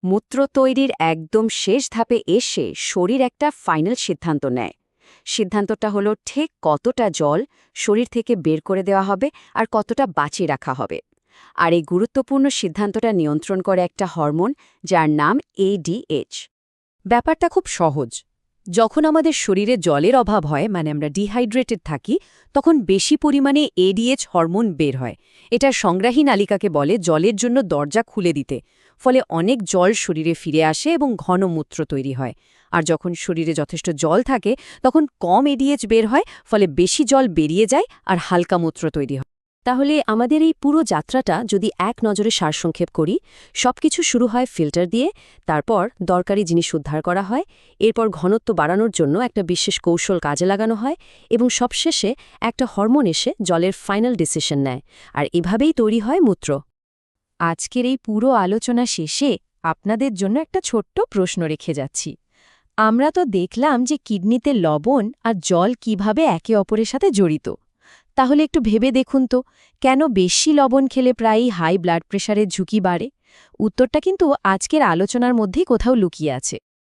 মূত্র তৈরির একদম শেষ ধাপে এসে শরীর একটা ফাইনাল সিদ্ধান্ত নেয়। সিদ্ধান্তটা হলো ঠিক কতটা জল শরীর থেকে বের করে দেওয়া হবে আর কতটা বাঁচিয়ে রাখা হবে। আর এই গুরুত্বপূর্ণ সিদ্ধান্তটা নিয়ন্ত্রণ করে একটা হরমোন যার নাম ADH। ব্যাপারটা খুব সহজ। যখন আমাদের শরীরে জলের অভাব হয়, মানে আমরা ডিহাইড্রেটেড থাকি, তখন বেশি পরিমাণে এডিএইচ হরমোন বের হয়। এটার সংগ্রাহী নালিকাকে বলে জলের জন্য দরজা খুলে দিতে। ফলে অনেক জল শরীরে ফিরে আসে এবং ঘন মূত্র তৈরি হয়। আর যখন শরীরে যথেষ্ট জল থাকে তখন কম এডিএইচ বের হয়, ফলে বেশি জল বেরিয়ে যায় আর হালকা মূত্র তৈরি হয়। তাহলে আমাদের এই পুরো যাত্রাটা যদি এক নজরে সারসংক্ষেপ করি, সবকিছু শুরু হয় ফিল্টার দিয়ে, তারপর দরকারি জিনিস উদ্ধার করা হয়, এরপর ঘনত্ব বাড়ানোর জন্য একটা বিশেষ কৌশল কাজে লাগানো হয়, এবং সবশেষে একটা হরমোন এসে জলের ফাইনাল ডিসিশন নেয়। আর এভাবেই তৈরি হয় মূত্র। আজকের এই পুরো আলোচনা শেষে আপনাদের জন্য একটা ছোট্ট প্রশ্ন রেখে যাচ্ছি। আমরা তো দেখলাম যে কিডনিতে লবণ আর জল কিভাবে একে অপরের সাথে জড়িত। তাহলে একটু ভেবে দেখুন তো, কেন বেশি লবণ খেলে প্রায়ই হাই ব্লাড প্রেশারের ঝুঁকি বাড়ে? উত্তরটা কিন্তু আজকের আলোচনার মধ্যেই কোথাও লুকিয়ে আছে।